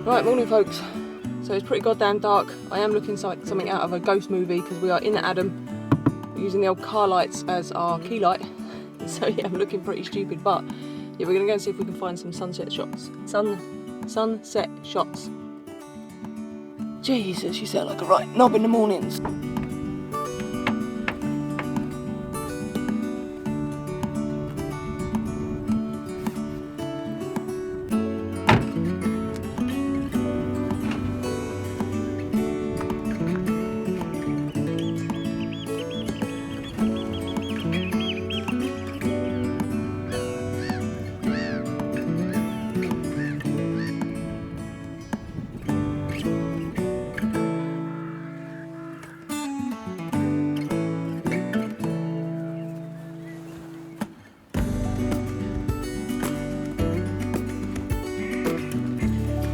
Right, morning folks. So it's pretty goddamn dark. I am looking like something out of a ghost movie because we are in Adam. We're using the old car lights as our key light. So yeah, I'm looking pretty stupid, but yeah, we're gonna go and see if we can find some sunset shots. Sunset shots. Jesus, you sound like a right knob in the mornings.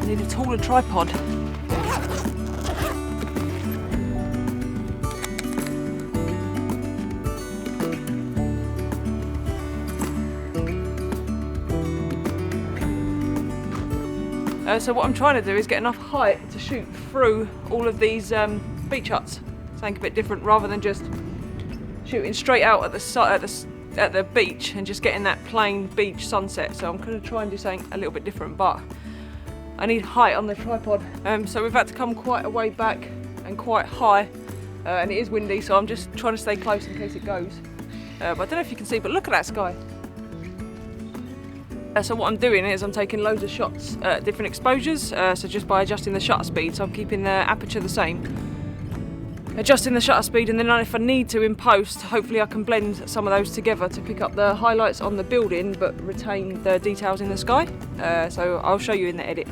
Need a taller tripod. So what I'm trying to do is get enough height to shoot through all of these beach huts. Something a bit different rather than just shooting straight out at the beach and just getting that plain beach sunset. So I'm going to try and do something a little bit different, but I need height on the tripod. So we've had to come quite a way back and quite high, and it is windy, so I'm just trying to stay close in case it goes. But I don't know if you can see, but look at that sky. So what I'm doing is I'm taking loads of shots at different exposures, so just by adjusting the shutter speed, so I'm keeping the aperture the same. Adjusting the shutter speed, and then if I need to in post, hopefully I can blend some of those together to pick up the highlights on the building but retain the details in the sky. So I'll show you in the edit.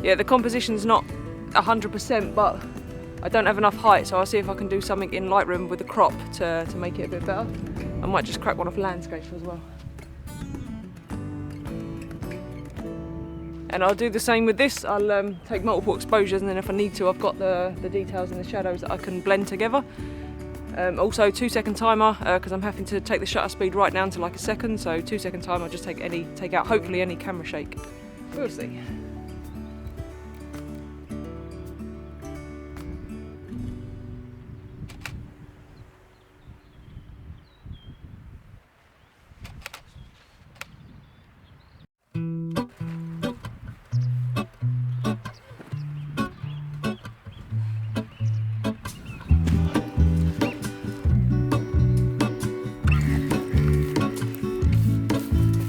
Yeah, the composition's not 100%, but I don't have enough height, so I'll see if I can do something in Lightroom with the crop to make it a bit better. I might just crack one off landscape as well. And I'll do the same with this. I'll take multiple exposures, and then if I need to, I've got the details and the shadows that I can blend together. Also 2-second timer, because I'm having to take the shutter speed right down to like a second, so 2-second timer, I'll just take out hopefully any camera shake. We'll see.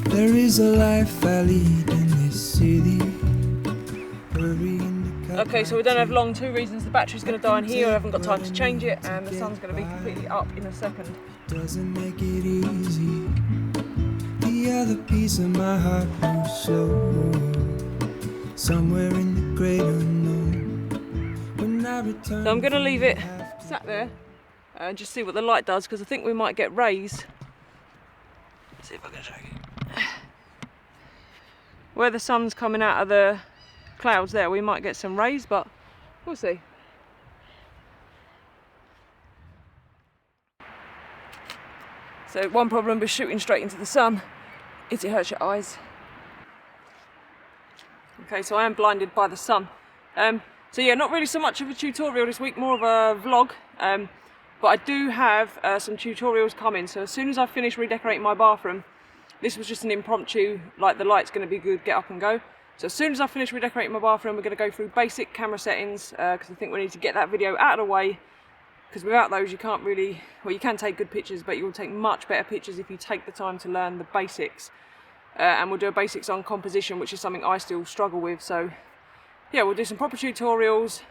There is a life I lead in this city. Okay, so we don't have long. Two reasons: the battery's going to die in here, I haven't got time to change it, and the sun's going to be completely up in a second. Doesn't make it easy. The other piece of my heart moves slow, somewhere in the great unknown. When I return, So I'm going to leave it sat there and just see what the light does, because I think we might get rays. Let's see if I can show you. Where the sun's coming out of the clouds there, we might get some rays, but we'll see. So one problem with shooting straight into the sun is it hurts your eyes. Okay, so I am blinded by the sun. So yeah, not really so much of a tutorial this week, more of a vlog. But I do have some tutorials coming, so as soon as I finish redecorating my bathroom, this was just an impromptu, like the light's going to be good, get up and go. So as soon as I finish redecorating my bathroom, we're going to go through basic camera settings, because I think we need to get that video out of the way, because without those you can't really, well, you can take good pictures, but you will take much better pictures if you take the time to learn the basics. And we'll do a basics on composition, which is something I still struggle with. So yeah, we'll do some proper tutorials,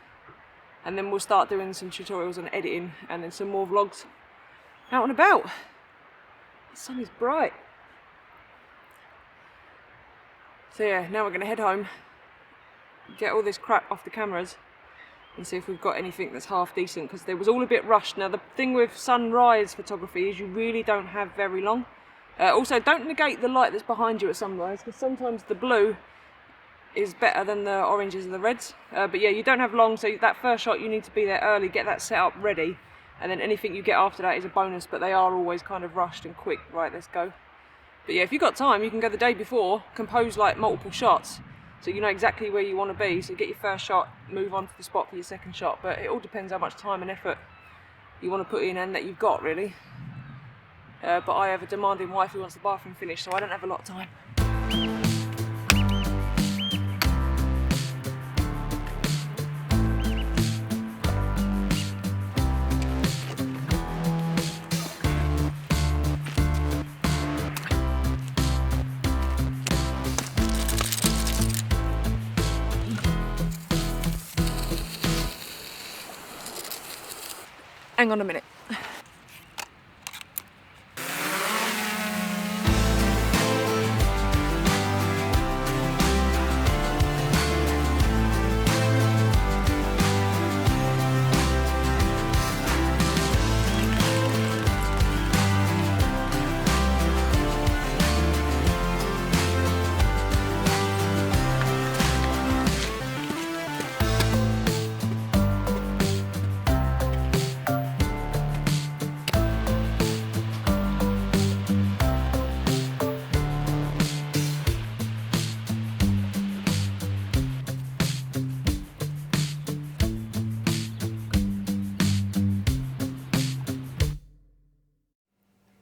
and then we'll start doing some tutorials on editing, and then some more vlogs out and about. The sun is bright. So yeah, now we're going to head home, get all this crap off the cameras, and see if we've got anything that's half decent, because there was all a bit rushed. Now the thing with sunrise photography is you really don't have very long. Also, don't negate the light that's behind you at sunrise, because sometimes the blue is better than the oranges and the reds. But yeah, you don't have long, so that first shot you need to be there early, get that set up ready, and then anything you get after that is a bonus, but they are always kind of rushed and quick. Right, let's go. But yeah, if you've got time, you can go the day before, compose like multiple shots, so you know exactly where you want to be. So you get your first shot, move on to the spot for your second shot. But it all depends how much time and effort you want to put in and that you've got, really. But I have a demanding wife who wants the bathroom finished, so I don't have a lot of time. Hang on a minute.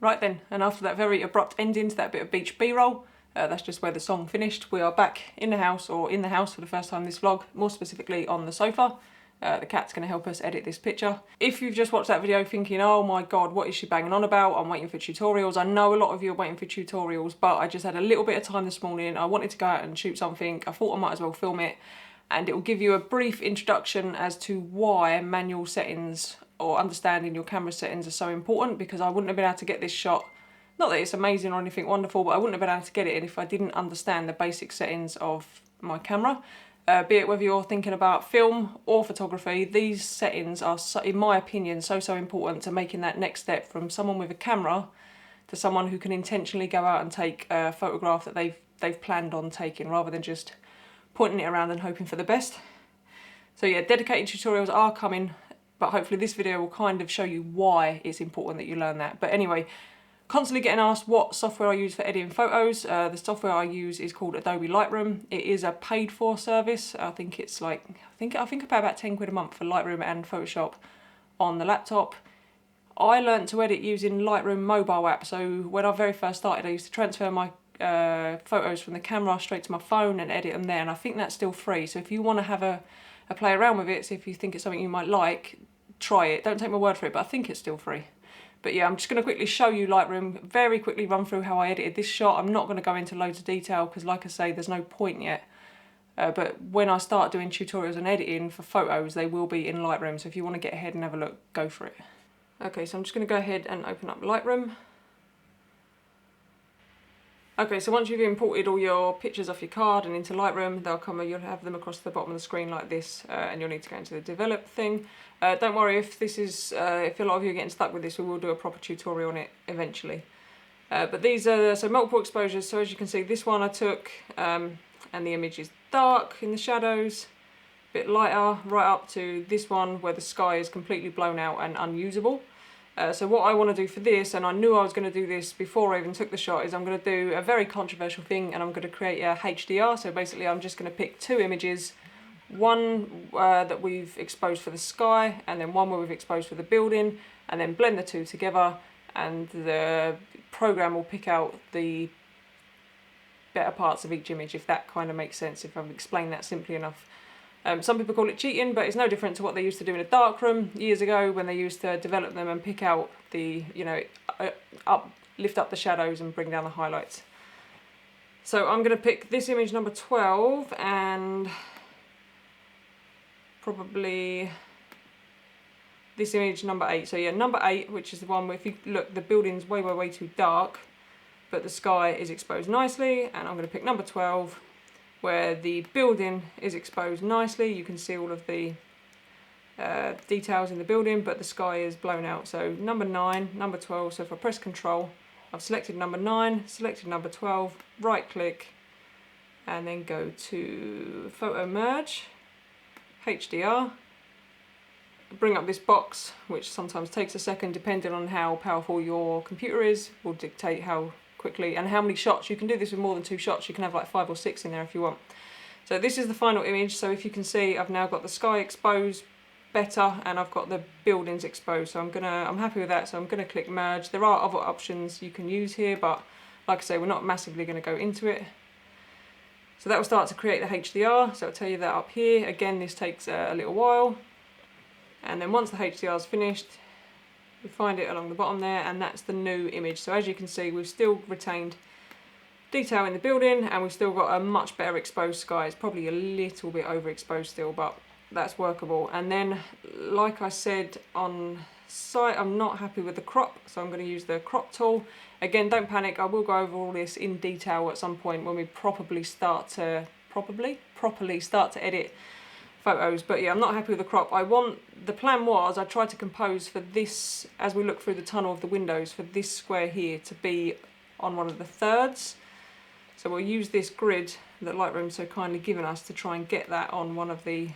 Right then, and after that very abrupt ending to that bit of beach B-roll, that's just where the song finished. We are back in the house, or in the house for the first time this vlog, more specifically on the sofa. The cat's going to help us edit this picture. If you've just watched that video thinking, oh my god, what is she banging on about? I'm waiting for tutorials. I know a lot of you are waiting for tutorials, but I just had a little bit of time this morning. I wanted to go out and shoot something. I thought I might as well film it, and it will give you a brief introduction as to why manual settings or understanding your camera settings are so important, because I wouldn't have been able to get this shot. Not that it's amazing or anything wonderful, but I wouldn't have been able to get it if I didn't understand the basic settings of my camera. Be it whether you're thinking about film or photography, these settings are, in my opinion, so important to making that next step from someone with a camera to someone who can intentionally go out and take a photograph that they've planned on taking, rather than just pointing it around and hoping for the best. So yeah, dedicated tutorials are coming, but hopefully this video will kind of show you why it's important that you learn that. But anyway, constantly getting asked what software I use for editing photos. The software I use is called Adobe Lightroom. It is a paid for service. I think it's like, I think about 10 quid a month for Lightroom and Photoshop on the laptop. I learnt to edit using Lightroom mobile app. So when I very first started, I used to transfer my photos from the camera straight to my phone and edit them there. And I think that's still free. So if you want to have a play around with it, see if you think it's something you might like, try it. Don't take my word for it, but I think it's still free. But yeah, I'm just going to quickly show you Lightroom, very quickly run through how I edited this shot. I'm not going to go into loads of detail because, like I say, there's no point yet. But when I start doing tutorials and editing for photos, they will be in Lightroom. So if you want to get ahead and have a look, go for it. Okay, so I'm just going to go ahead and open up Lightroom. Okay, so once you've imported all your pictures off your card and into Lightroom, you'll have them across the bottom of the screen like this, and you'll need to go into the develop thing. Don't worry if this is, if a lot of you are getting stuck with this, we will do a proper tutorial on it eventually. But these are, so multiple exposures, so as you can see, this one I took, and the image is dark in the shadows, a bit lighter, right up to this one where the sky is completely blown out and unusable. So what I want to do for this, and I knew I was going to do this before I even took the shot, is I'm going to do a very controversial thing, and I'm going to create a HDR. So basically I'm just going to pick two images, one that we've exposed for the sky, and then one where we've exposed for the building, and then blend the two together, and the program will pick out the better parts of each image, if that kind of makes sense, if I've explained that simply enough. Some people call it cheating, but it's no different to what they used to do in a darkroom years ago when they used to develop them and pick out the, you know, lift up the shadows and bring down the highlights. So I'm going to pick this image number 12 and probably this image number 8. So yeah, number 8, which is the one where, if you look, the building's way too dark, but the sky is exposed nicely, and I'm going to pick number 12. Where the building is exposed nicely. You can see all of the details in the building, but the sky is blown out. So number 9, number 12. So if I press Control, I've selected number 9, selected number 12, right click, and then go to Photo Merge, HDR. Bring up this box, which sometimes takes a second, depending on how powerful your computer is, will dictate how quickly and how many shots. You can do this with more than 2 shots. You can have like 5 or 6 in there if you want. So this is the final image. So if you can see, I've now got the sky exposed better and I've got the buildings exposed. So I'm happy with that. So I'm gonna click merge. There are other options you can use here, but like I say, we're not massively gonna go into it. So that will start to create the HDR. So I'll tell you that up here. Again, this takes a little while. And then once the HDR is finished, we find it along the bottom there, and that's the new image. So as you can see, we've still retained detail in the building and we've still got a much better exposed sky. It's probably a little bit overexposed still, but that's workable. And then, like I said on site, I'm not happy with the crop, so I'm going to use the crop tool. Again, don't panic, I will go over all this in detail at some point when we properly start to edit photos. But yeah, I'm not happy with the crop. The plan was, I tried to compose for this, as we look through the tunnel of the windows, for this square here to be on one of the thirds. So we'll use this grid that Lightroom's so kindly given us to try and get that on one of the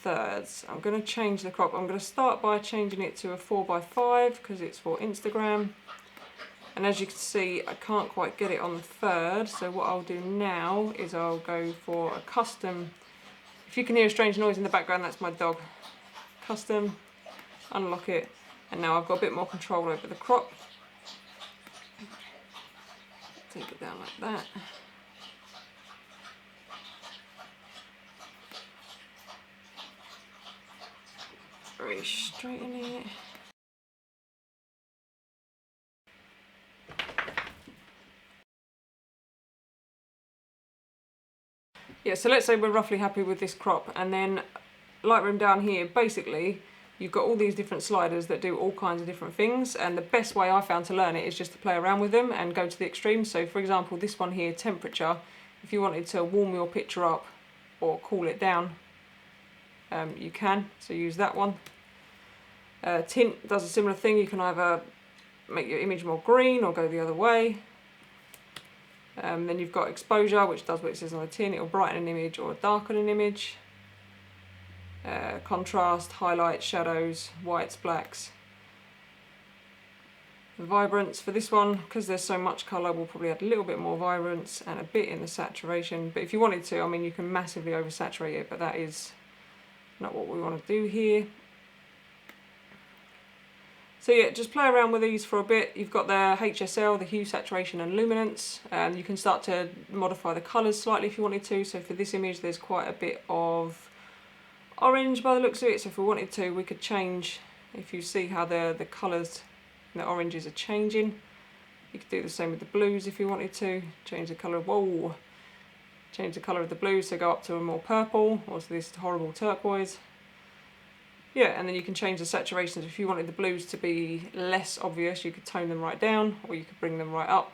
thirds. I'm going to change the crop. I'm going to start by changing it to a 4x5 because it's for Instagram. And as you can see, I can't quite get it on the third. So what I'll do now is I'll go for a custom. If you can hear a strange noise in the background, that's my dog. Custom, unlock it, and now I've got a bit more control over the crop. Take it down like that. Really straighten it. Yeah, so let's say we're roughly happy with this crop, and then Lightroom down here, basically you've got all these different sliders that do all kinds of different things, and the best way I found to learn it is just to play around with them and go to the extremes. So for example, this one here, temperature, if you wanted to warm your picture up or cool it down, you can, so use that one. Tint does a similar thing. You can either make your image more green or go the other way. Then you've got exposure, which does what it says on the tin. It'll brighten an image or darken an image. Contrast, highlights, shadows, whites, blacks. The vibrance for this one, because there's so much colour, we'll probably add a little bit more vibrance and a bit in the saturation. But if you wanted to, I mean, you can massively oversaturate it, but that is not what we want to do here. So yeah, just play around with these for a bit. You've got the HSL, the hue, saturation and luminance. You can start to modify the colours slightly if you wanted to. So for this image, there's quite a bit of orange by the looks of it. So if we wanted to, we could change, if you see how the colours and the oranges are changing. You could do the same with the blues if you wanted to. Change the colour, whoa! Change the colour of the blues, so go up to a more purple, or to this horrible turquoise. Yeah, and then you can change the saturations. If you wanted the blues to be less obvious, you could tone them right down, or you could bring them right up.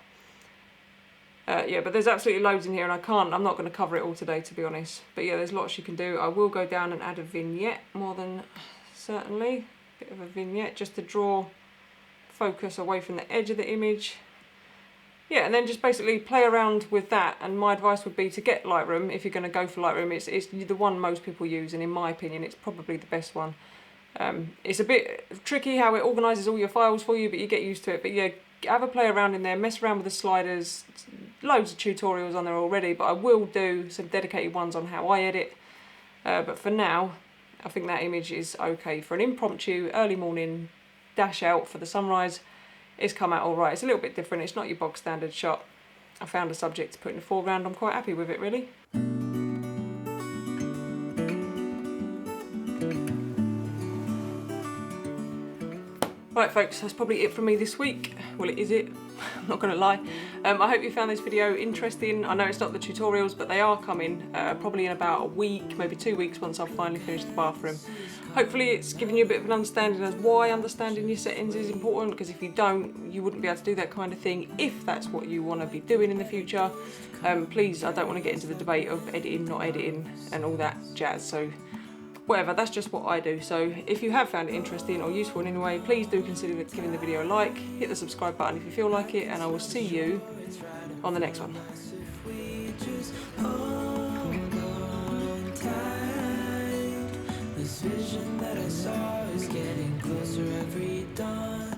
Yeah, but there's absolutely loads in here, and I'm not going to cover it all today, to be honest. But yeah, there's lots you can do. I will go down and add a vignette, more than certainly. Bit of a vignette, just to draw focus away from the edge of the image. Yeah, and then just basically play around with that. And my advice would be to get Lightroom. If you're going to go for Lightroom, it's the one most people use, and in my opinion, it's probably the best one. It's a bit tricky how it organises all your files for you, but you get used to it. But yeah, have a play around in there, mess around with the sliders. Loads of tutorials on there already, but I will do some dedicated ones on how I edit. But for now, I think that image is okay for an impromptu early morning dash out for the sunrise. It's come out all right. It's a little bit different. It's not your bog standard shot. I found a subject to put in the foreground. I'm quite happy with it, really. Right folks, that's probably it from me this week. Well, it is it. I'm not gonna lie. I hope you found this video interesting. I know it's not the tutorials, but they are coming probably in about a week, maybe 2 weeks, once I've finally finished the bathroom. Hopefully it's given you a bit of an understanding as why understanding your settings is important, because if you don't, you wouldn't be able to do that kind of thing if that's what you want to be doing in the future. Please, I don't want to get into the debate of editing, not editing, and all that jazz. So whatever, that's just what I do. So if you have found it interesting or useful in any way, please do consider giving the video a like, hit the subscribe button if you feel like it, and I will see you on the next one. This vision that I saw is getting closer every dawn.